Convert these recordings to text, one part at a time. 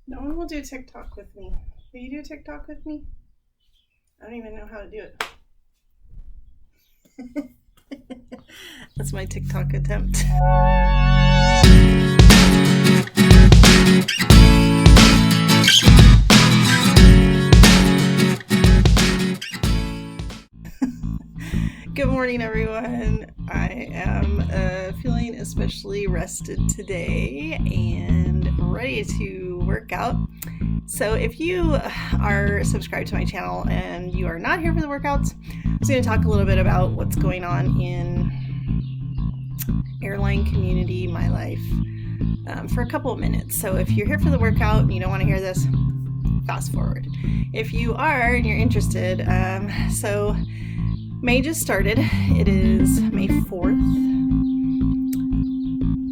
No one will do TikTok with me. Will you do TikTok with me? I don't even know how to do it. That's my TikTok attempt. Good morning, everyone. I am feeling especially rested today and ready to work out. So if you are subscribed to my channel and you are not here for the workouts, I'm just going to talk a little bit about what's going on in airline community, my life, for a couple of minutes. So if you're here for the workout and you don't want to hear this, fast forward. If you are and you're interested, so May just started. It is May 4th,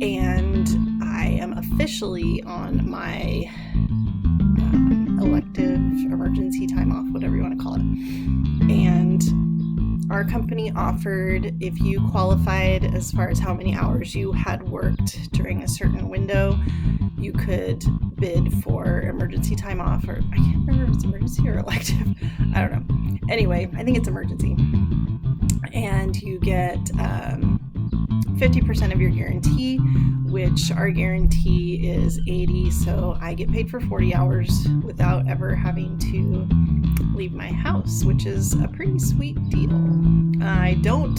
and I am officially on my elective emergency time off, whatever you want to call it. And our company offered, if you qualified as far as how many hours you had worked during a certain window, you could bid for emergency time off, or I can't remember if it's emergency or elective. I don't know. Anyway, I think it's emergency. And you get 50% of your guarantee, which our guarantee is 80. So I get paid for 40 hours without ever having to leave my house, which is a pretty sweet deal. I don't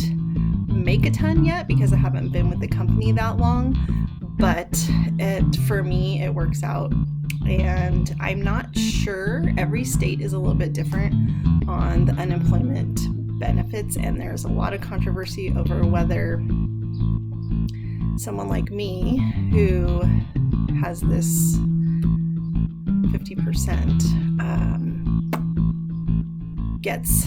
make a ton yet because I haven't been with the company that long, but for me, it works out. And I'm not sure, every state is a little bit different on the unemployment benefits, and there's a lot of controversy over whether someone like me who has this 50% gets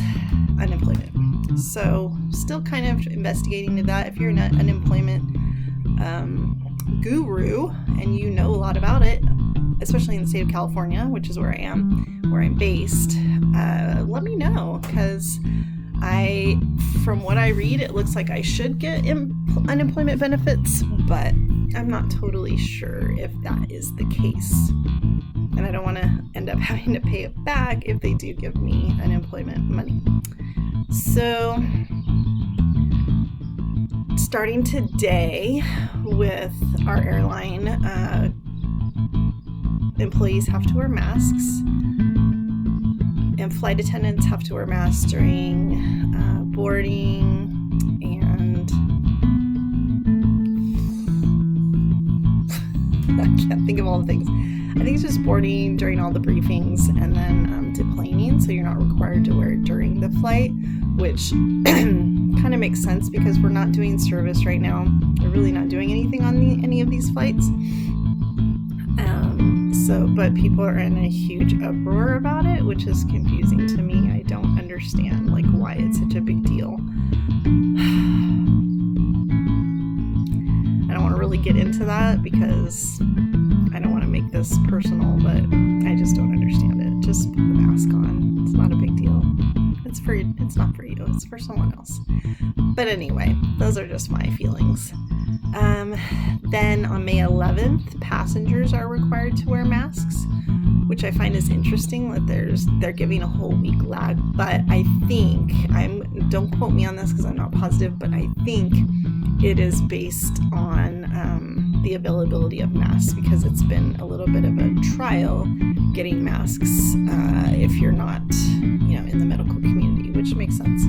unemployment. So still kind of investigating into that. If you're an unemployment guru and you know a lot about it, especially in the state of California, which is where I am, where I'm based, let me know, because from what I read, it looks like I should get unemployment benefits, but I'm not totally sure if that is the case. And I don't want to end up having to pay it back if they do give me unemployment money. So, starting today with our airline, employees have to wear masks, and flight attendants have to wear masks during boarding, and I can't think of all the things. I think it's just boarding, during all the briefings, and then deplaning, so you're not required to wear it during the flight, which kind of makes sense because we're not doing service right now. We're really not doing anything on any of these flights. But people are in a huge uproar about it, which is confusing to me. I don't understand why it's such a big deal. I don't want to really get into that because I don't want to make this personal, but I just don't understand it. Just put the mask on. It's not a big deal. It's not for you. It's for someone else. But anyway, those are just my feelings. Then on May 11th, passengers are required to wear masks, which I find is interesting that they're giving a whole week lag. But I think, don't quote me on this because I'm not positive, but I think it is based on the availability of masks, because it's been a little bit of a trial getting masks if you're not, in the medical community, which makes sense.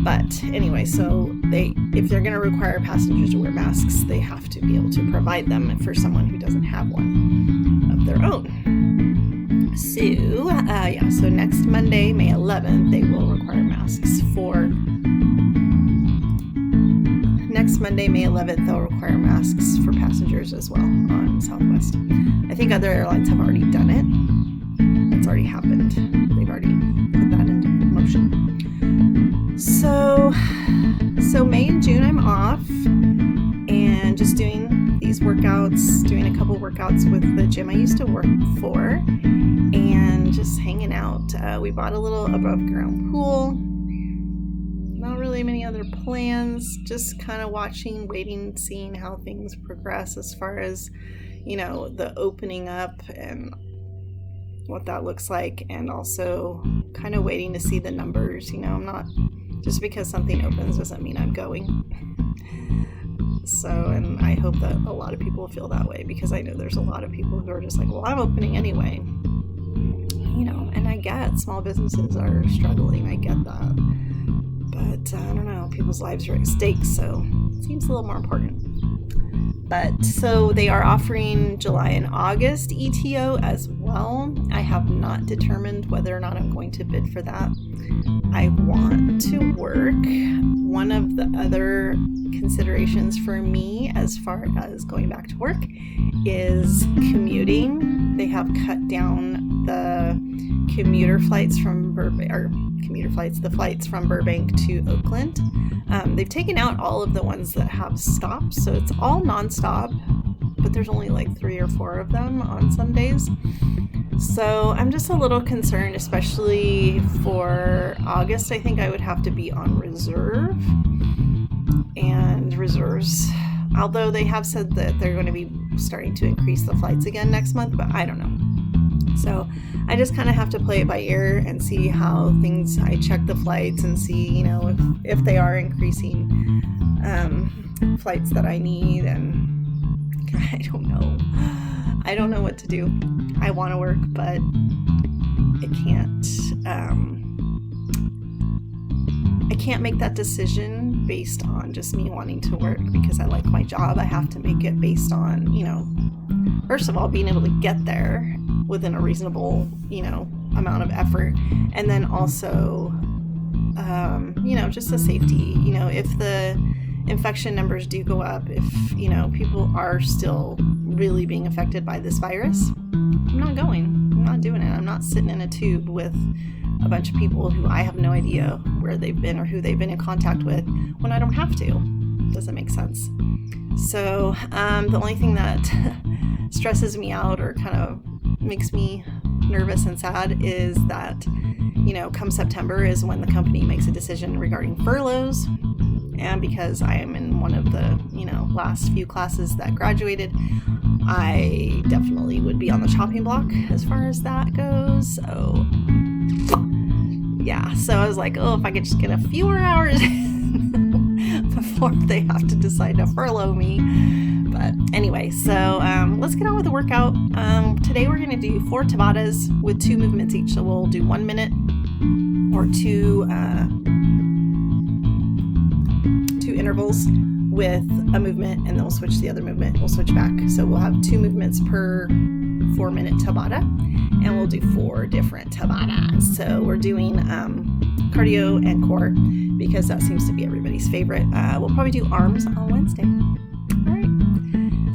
But anyway, so if they're going to require passengers to wear masks, they have to be able to provide them for someone who doesn't have one of their own. So next Monday, May 11th, they will require masks Next Monday, May 11th, they'll require masks for passengers as well on Southwest. I think other airlines have already done it. It's already happened. They've already put that into motion. So May and June I'm off and just doing these workouts, doing a couple workouts with the gym I used to work for, and just hanging out. We bought a little above ground pool. Not really many other plans, just kind of watching, waiting, seeing how things progress as far as, the opening up and what that looks like, and also kind of waiting to see the numbers. I'm not, just because something opens doesn't mean I'm going. So, and I hope that a lot of people feel that way, because I know there's a lot of people who are just like, well, I'm opening anyway. And I get small businesses are struggling. I get that. But I don't know, people's lives are at stake, so it seems a little more important. But so they are offering July and August ETO as well. I have not determined whether or not I'm going to bid for that. I want to work. One of the other considerations for me as far as going back to work is commuting. They have cut down the commuter flights from the flights from Burbank to Oakland. They've taken out all of the ones that have stops, so it's all nonstop, but there's only like 3 or 4 of them on some days. So I'm just a little concerned, especially for August. I think I would have to be on reserve, and reserves, although they have said that they're going to be starting to increase the flights again next month, but I don't know. So I just kind of have to play it by ear and see how things, I check the flights and see, if they are increasing flights that I need, and I don't know. I don't know what to do. I want to work, but I can't make that decision based on just me wanting to work because I like my job. I have to make it based on, first of all, being able to get there within a reasonable, amount of effort. And then also, just the safety, if the infection numbers do go up, if, people are still really being affected by this virus, I'm not going. I'm not doing it. I'm not sitting in a tube with a bunch of people who I have no idea where they've been or who they've been in contact with when I don't have to. Doesn't make sense. So the only thing that stresses me out or kind of makes me nervous and sad is that, come September is when the company makes a decision regarding furloughs. And because I am in one of the, last few classes that graduated, I definitely would be on the chopping block as far as that goes. So, yeah. So I was like, if I could just get a few more hours before they have to decide to furlough me. But anyway, so let's get on with the workout. Today we're going to do 4 Tabatas with 2 movements each. So we'll do 1 minute or 2 intervals with a movement, and then we'll switch the other movement. We'll switch back. So we'll have 2 movements per 4-minute Tabata, and we'll do 4 different Tabatas. So we're doing cardio and core because that seems to be everybody's favorite. We'll probably do arms on Wednesday. All right.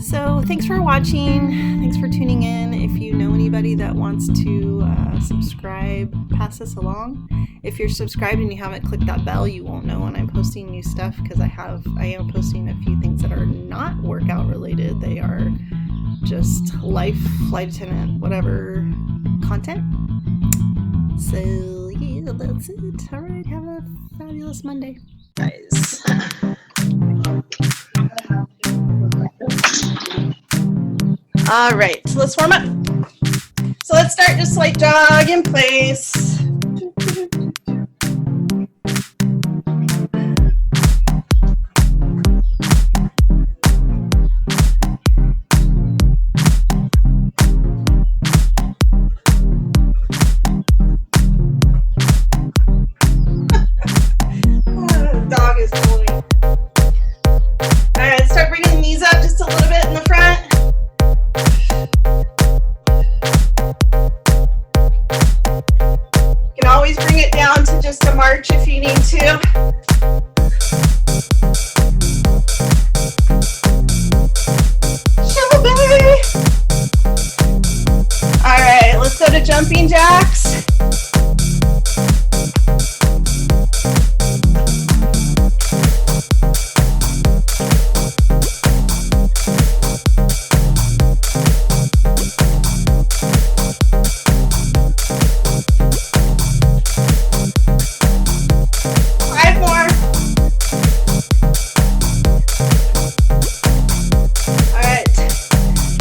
So thanks for watching. Thanks for tuning in. If you know anybody that wants to subscribe, pass this along. If you're subscribed and you haven't clicked that bell, you won't know when I'm posting new stuff, because I am posting a few things that are not workout related. They are just life, flight attendant, whatever content. So yeah, that's it. All right, have a fabulous Monday, guys. All right, so let's warm up. So let's start just like jog in place. Dog is pulling. All right, start bringing the knees up just a little bit in the front. You can always bring it down to just a march if you need to. Shovel baby. All right, let's go to jumping jacks.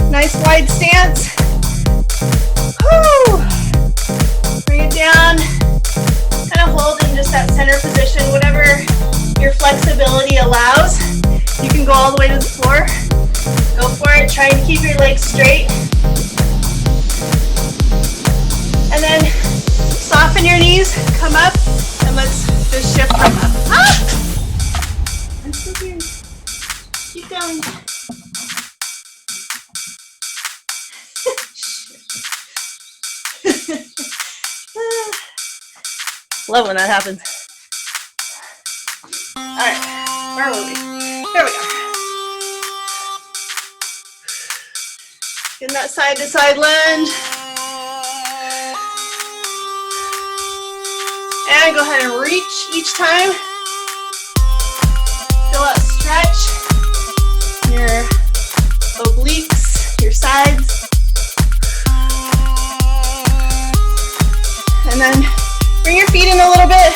Nice come up, and let's just shift from up. Ah! I'm so weird. Keep going. Love when that happens. All right, where were we? There we go. In that side to side lunge. And go ahead and reach each time. Feel that stretch. Your obliques, your sides. And then bring your feet in a little bit.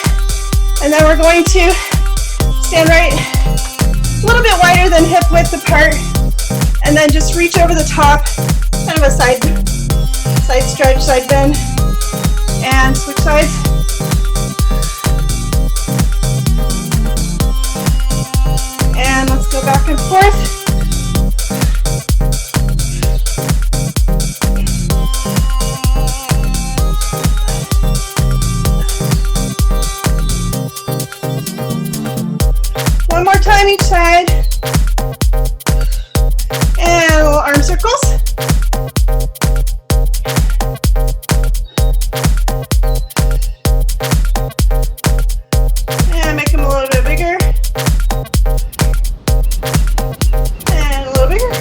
And then we're going to stand right a little bit wider than hip width apart. And then just reach over the top, kind of a side stretch, side bend. And switch sides. And let's go back and forth. One more time each side. And little arm circles. And make them a little bit bigger. And a little bigger.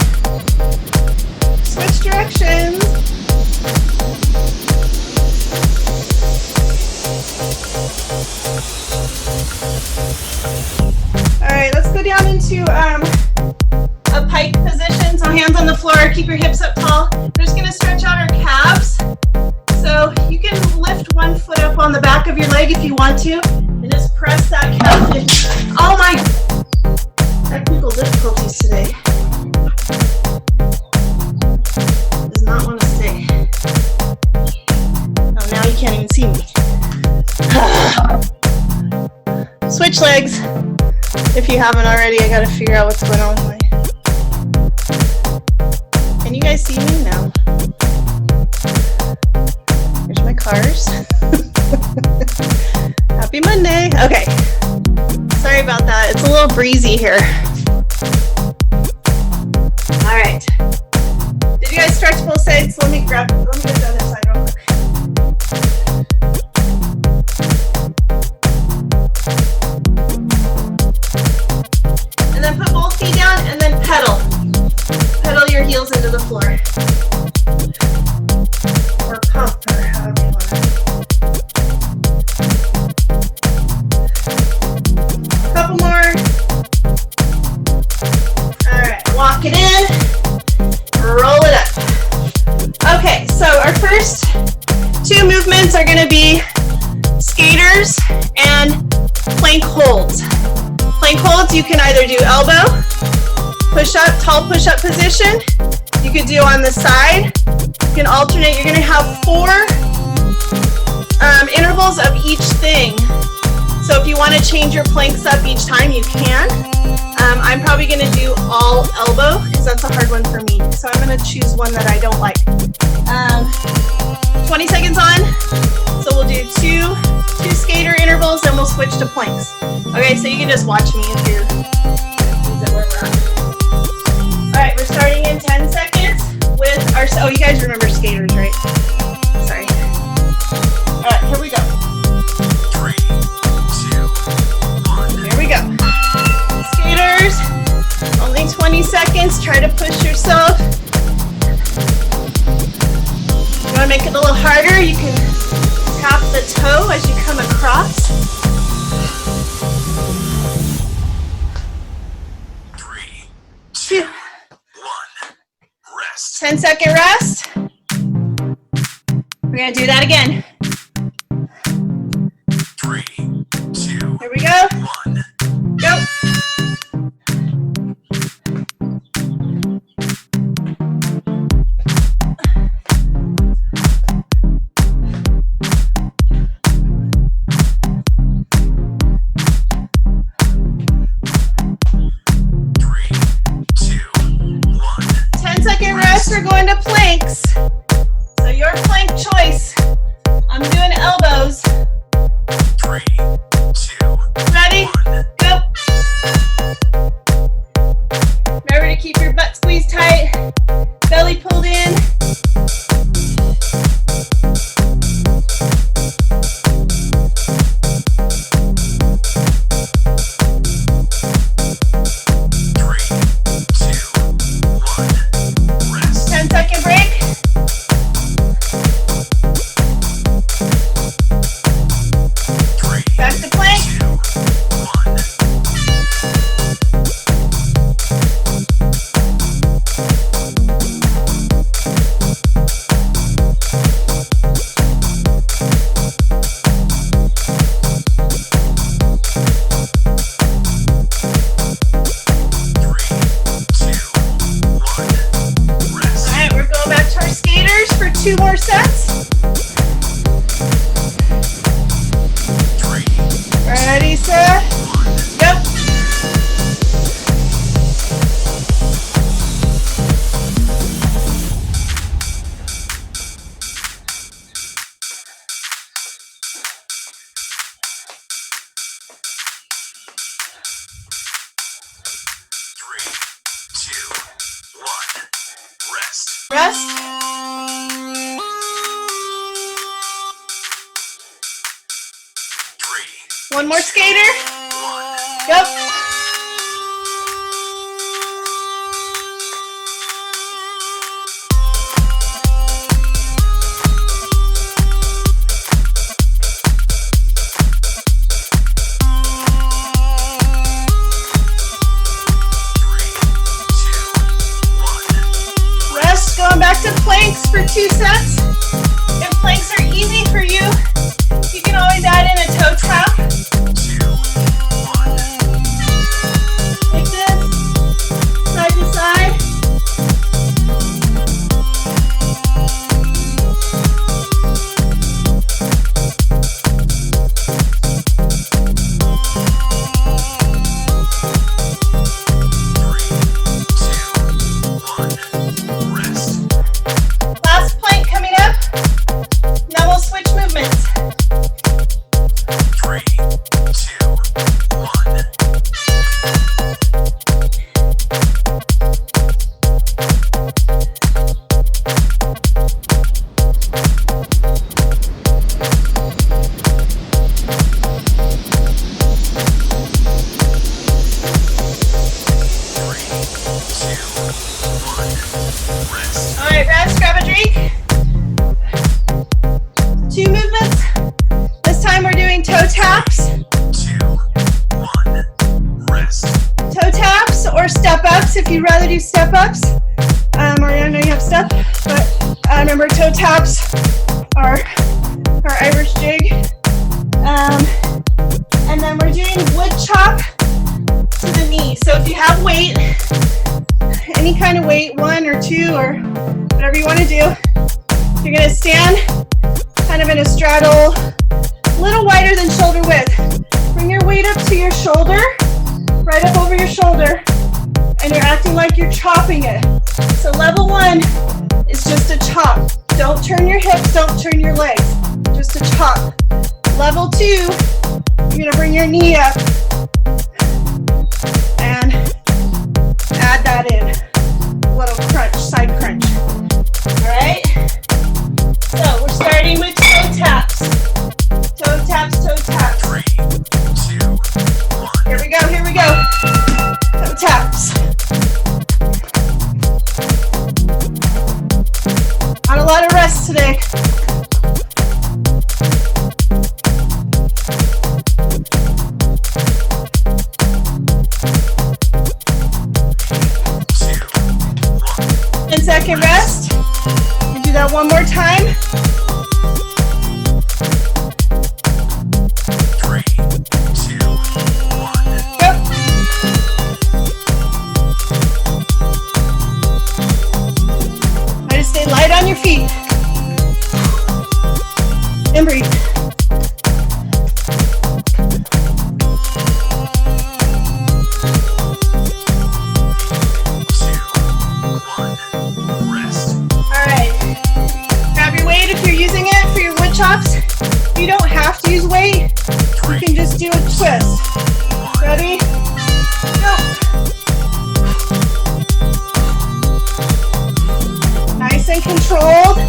Switch directions. All right, let's go down into a pike position. So hands on the floor, keep your hips up tall. We're just gonna stretch out our calves. So you can lift one foot up on the back of your leg if you want to, and just press that calf in. Oh my, technical difficulties today. Does not want to stay. Oh, now you can't even see me. Switch legs. If you haven't already, I gotta figure out what's going on with my... Can you guys see me now? Here's my cars. Happy Monday. Okay. Sorry about that. It's a little breezy here. All right. Did you guys stretch both sides? Let me get the other side real quick. And then put both feet down and then pedal. Pedal your heels into the floor. Or pump, or however you want it. A couple more. All right, walk it in. Roll it up. Okay, so our first two movements are going to be skaters and plank holds. Plank holds, you can either do elbow, push up, tall push up position. You could do on the side. You can alternate. You're going to have 4 intervals of each thing. So if you want to change your planks up each time, you can. I'm probably going to do all elbow because that's a hard one for me. So I'm going to choose one that I don't like. 20 seconds on. So we'll do two skater intervals, then we'll switch to planks. Okay, so you can just watch me if you're where we're at. All right, we're starting in 10 seconds with our, oh, you guys remember skaters, right? Sorry. All right, here we go. 3, 2, 1. Here we go. Skaters, only 20 seconds. Try to push yourself. You want to make it a little harder? You can tap the toe as you come across. 3, 2, 1. Rest. 10-second rest. We're going to do that again. 3, 2, Here we go. 1. Go. We're going to planks. So your plank choice. I'm doing elbows. 2 more sets. 3, Ready, set, go. 3, 2, 1. Rest. Rest. 3, 1 more skater. 1. Go. Rest, going back to planks for 2 sets. If planks are easy for you, you can always add in a toe tap. 2, 1. Like this, side to side. Last plank coming up. Now we'll switch movements. 3, 2, 1. Rest. All right, rest, grab a drink. 2 movements. This time we're doing toe taps. 2, 1. Rest. Toe taps or step ups if you'd rather do step ups. Or I know you have step, but remember toe taps are our Irish jig. And then we're doing wood chop to the knee. So if you have weight, any kind of weight, 1 or 2 or whatever you want to do, you're going to stand kind of in a straddle, a little wider than shoulder width. Bring your weight up to your shoulder, right up over your shoulder, and you're acting like you're chopping it. So level 1 is just a chop. Don't turn your hips, don't turn your legs, just a chop. Level 2, you're going to bring your knee up and add that in. A little crunch, side crunch. All right? So we're starting with toe taps. Toe taps, toe taps. 3, 2, 1. Here we go, here we go. Toe taps. Not a lot of rest today. Second rest. And do that one more time. 3, 2, 1. Go. Try to stay light on your feet. And breathe. Chops. You don't have to use weight. You can just do a twist. Ready? Go. Nice and controlled.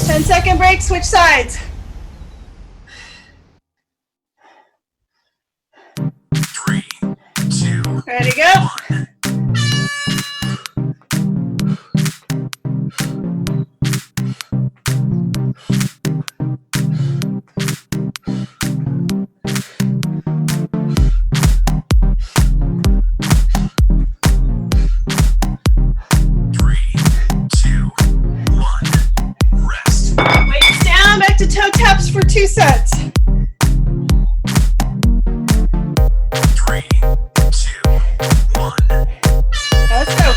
Ten-second break, switch sides. 3, 2, Ready, go. 1. Weights down, back to toe tap for 2 sets. 3, 2, 1. Let's go.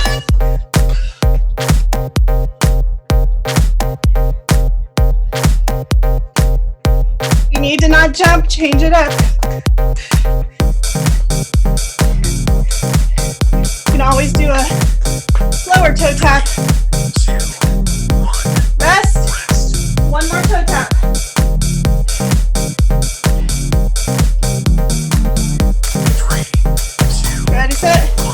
You need to not jump, change it up. You can always do a lower toe tap. 2, 1. Rest. Rest. One more toe tap. 3, 2, Ready, set. 1.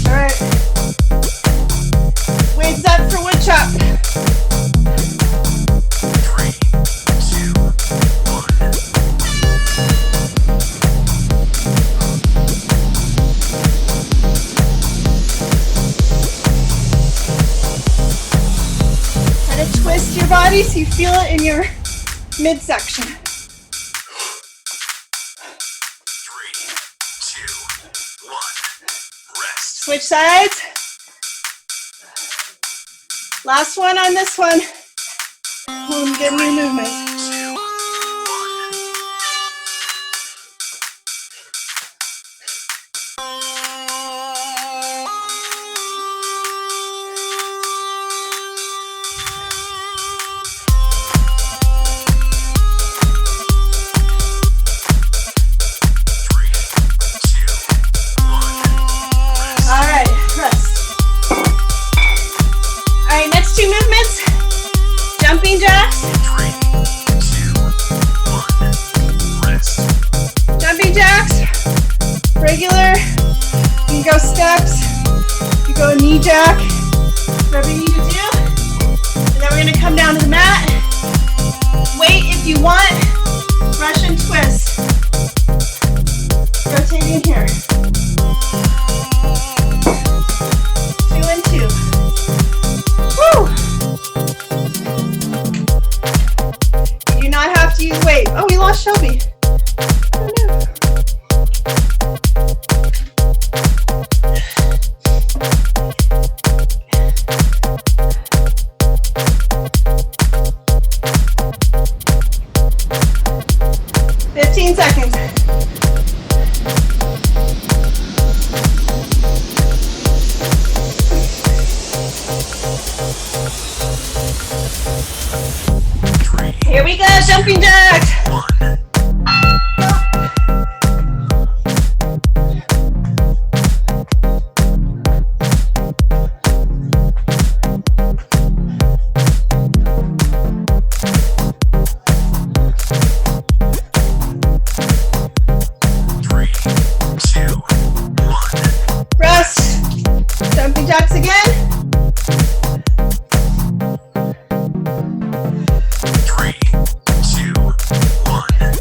All right. Weights up for wood chop. 3, 2, 1. Kind of twist your body so you feel it in your midsection. 3, 2, 1. Rest. Switch sides. Last one on this one. Boom, get new movement. 2, 1. All right, rest. All right, next 2 movements. Jumping jacks, 3, 2, 1. Rest. jumping jacks. Regular. You can go steps. You go knee jack. Whatever you need to do. And then we're gonna come down to the mat. Wait if you want. Russian twist. Rotating here. 2 and 2. Woo! You do not have to use weight. Oh, we lost Shelby. Oh no. Seconds. Here we go, jumping jacks. 1. Rest. Jumping jacks again. 3, 2, 1.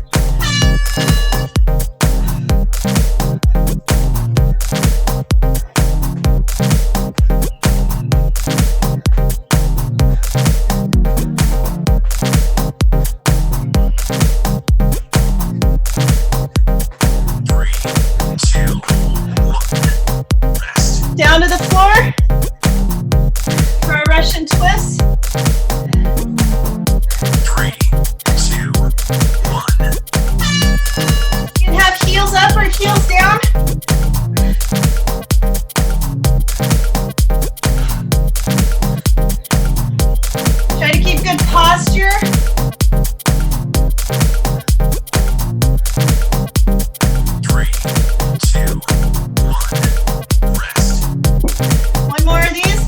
Down to the floor for a Russian twist. 3, 2, 1. You can have heels up or heels down. Try to keep good posture. One more of these.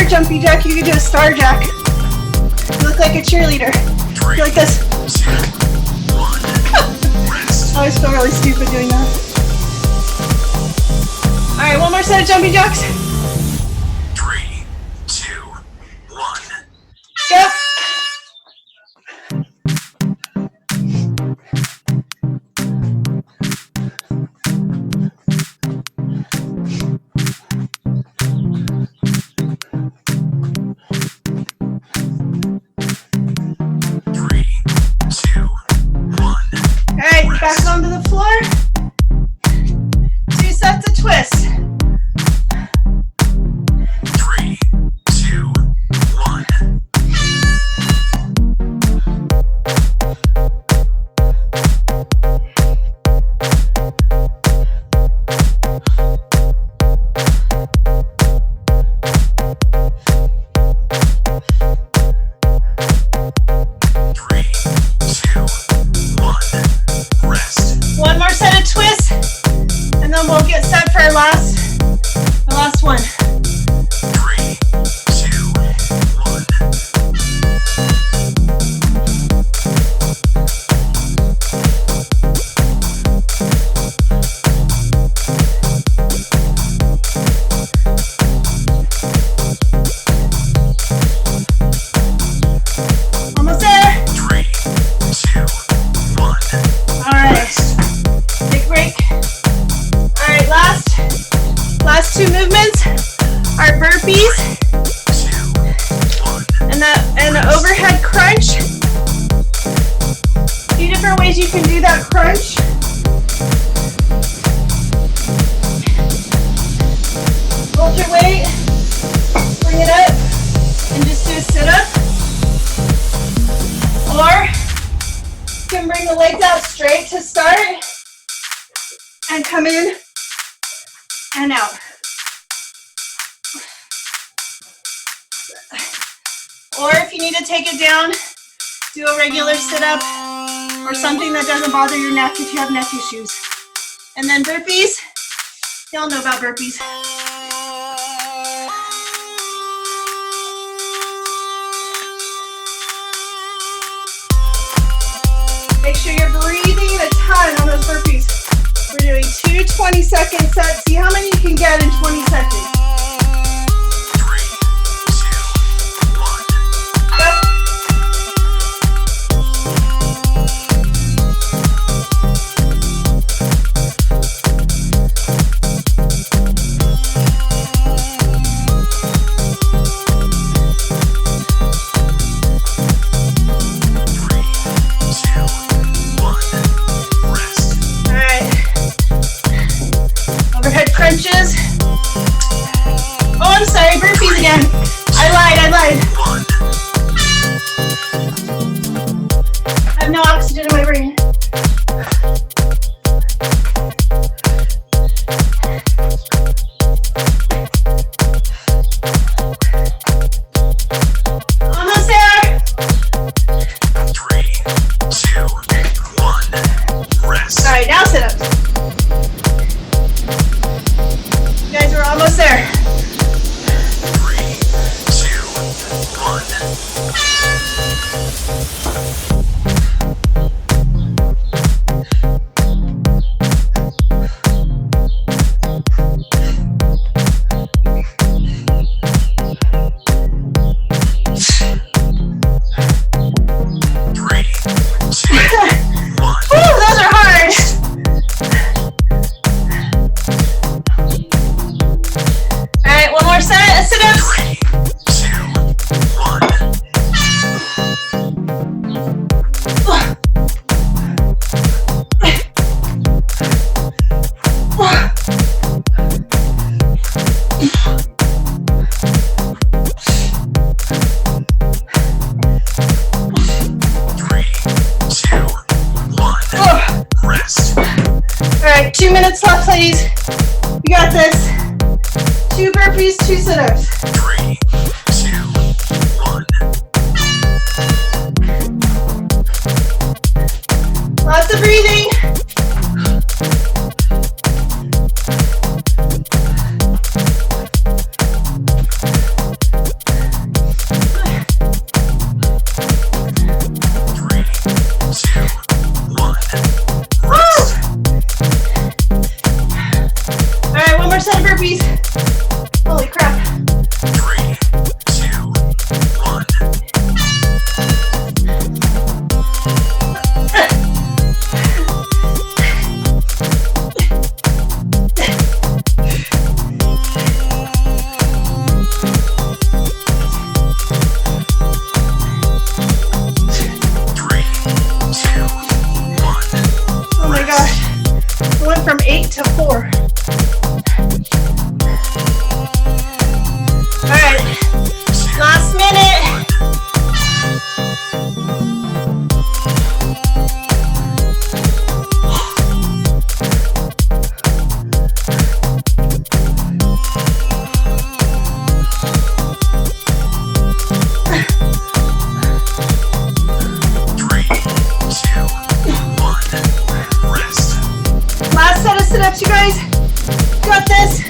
jumpy jack, you could do a star jack. You look like a cheerleader. You like this. 2, 1. Rest. I always feel really stupid doing that. All right, one more set of jumping jacks. 3, 2, 1. Go. Back onto the floor. 2 sets of twists. 3, 2, 1. One more set of twists, and then we'll get set for our last one. 3, 2, 1. Almost there. 3, 2, 1. All right. Big break. All right, last 2 movements are burpees 2, 1. and the overhead crunch. 2 different ways you can do that crunch. Hold your weight, bring it up, and just do a sit-up. Or you can bring the legs out straight to start and come in and out. Or if you need to take it down, do a regular sit-up or something that doesn't bother your neck if you have neck issues. And then burpees, y'all know about burpees. Make sure you're breathing a ton on those burpees. We're doing 2 20-second sets. See how many you can get in 20 seconds. 3, 2, 1. Go. Crunches. Oh, I'm sorry, burpees again. I lied. I have no oxygen in my brain. Almost there. 3, 2, 1. Rest. All right, now sit-ups. You guys, we're almost there. 3, 2, 1. Woo, those are hard. All right, one more set of sit-ups. 3, 2 minutes left, ladies. You got this. 2 burpees, 2 sit-ups. 3, 2, 1. Lots of breathing. went from 8 to 4. All right, last minute. 3, 2, 1, rest. Last set of sit-ups, you guys. Got this.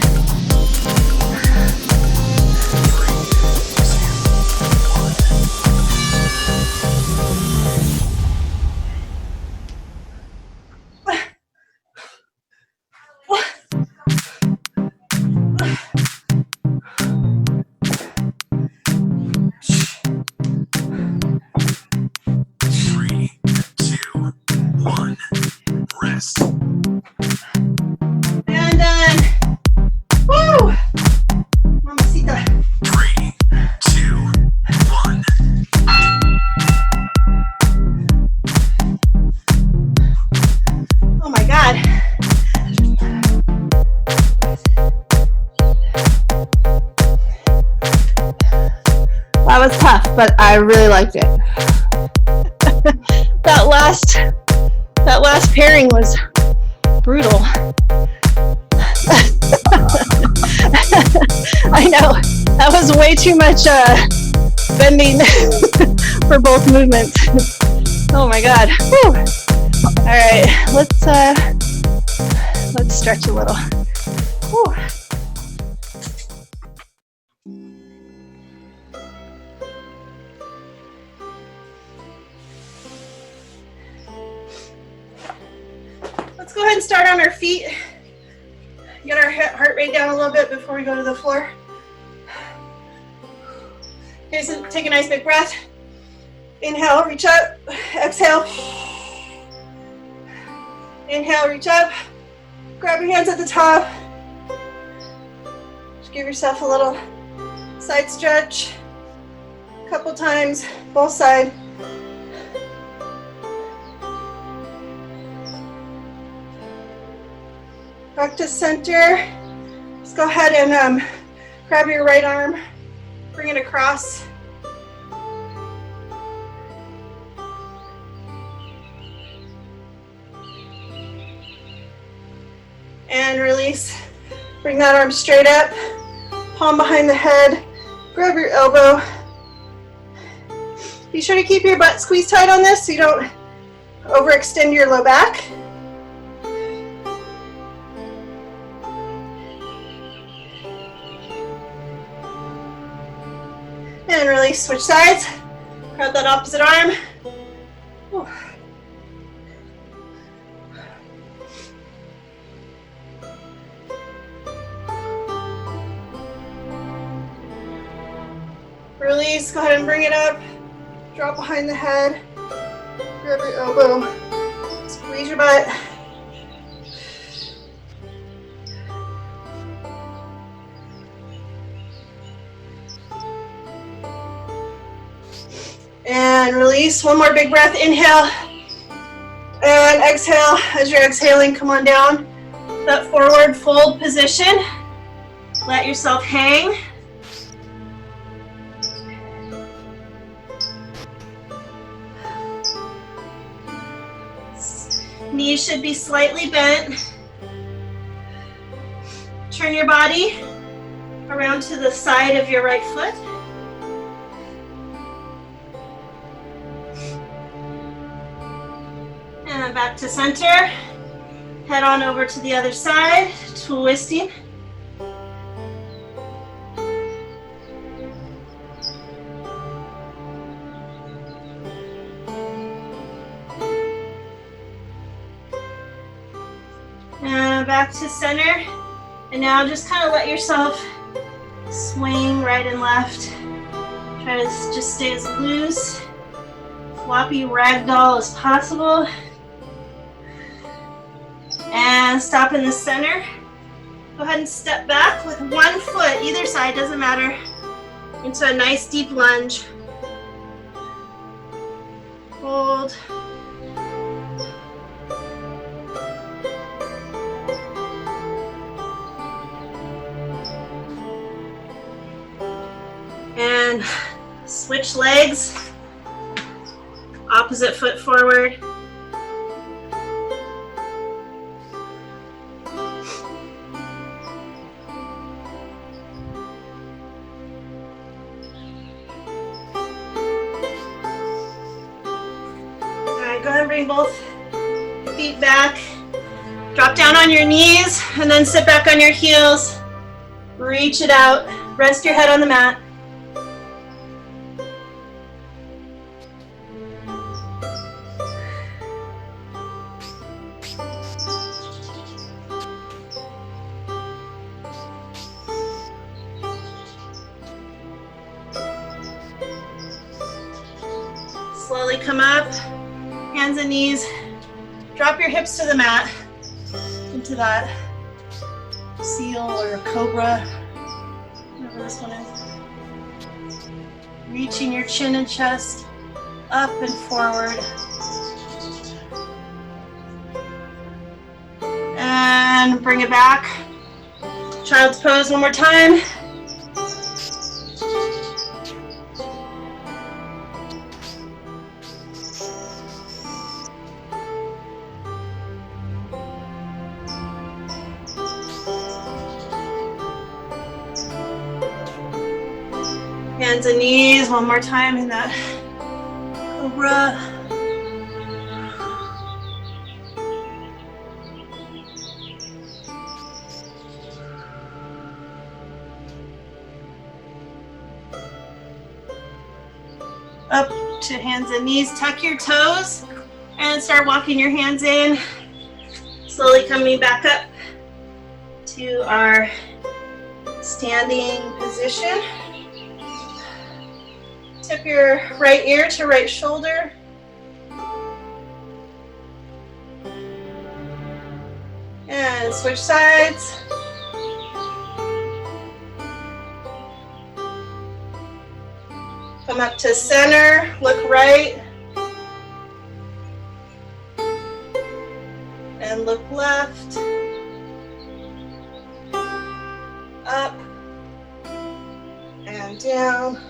3, 2, 1, rest. And done. Woo! Mamacita. 3, 2, 1. Oh my God. That was tough, but I really liked it. that last pairing was brutal. I know, that was way too much bending for both movements. Oh my God. Whew. All right, let's stretch a little. Whew. Let's go ahead and start on our feet. Get our heart rate down a little bit before we go to the floor. Okay, so take a nice big breath. Inhale, reach up. Exhale. Inhale, reach up. Grab your hands at the top. Just give yourself a little side stretch. A couple times, both sides. Back to center. Just go ahead and grab your right arm, bring it across. And release. Bring that arm straight up, palm behind the head, grab your elbow. Be sure to keep your butt squeezed tight on this so you don't overextend your low back. And release, switch sides. Grab that opposite arm. Whew. Release, go ahead and bring it up. Drop behind the head. Grab your elbow. Squeeze your butt. And release. One more big breath. Inhale. And exhale. As you're exhaling, come on down. That forward fold position. Let yourself hang. Knees should be slightly bent. Turn your body around to the side of your right foot. And back to center. Head on over to the other side, twisting. And back to center. And now just kind of let yourself swing right and left. Try to just stay as loose, floppy ragdoll as possible. And stop in the center. Go ahead and step back with one foot, either side, doesn't matter, into a nice deep lunge. Hold. And switch legs. Opposite foot forward. Alright, go ahead and bring both feet back. Drop down on your knees and then sit back on your heels. Reach it out. Rest your head on the mat. Slowly come up, hands and knees. Drop your hips to the mat, into that seal or cobra, whatever this one is. Reaching your chin and chest up and forward. And bring it back. Child's pose one more time. Hands and knees one more time in that cobra. Up to hands and knees. Tuck your toes and start walking your hands in. Slowly coming back up to our standing position. Tip your right ear to right shoulder. And switch sides. Come up to center, look right. And look left. Up and down.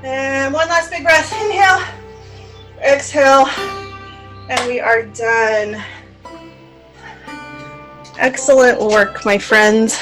And one last big breath. Inhale, exhale, and we are done. Excellent work, my friends.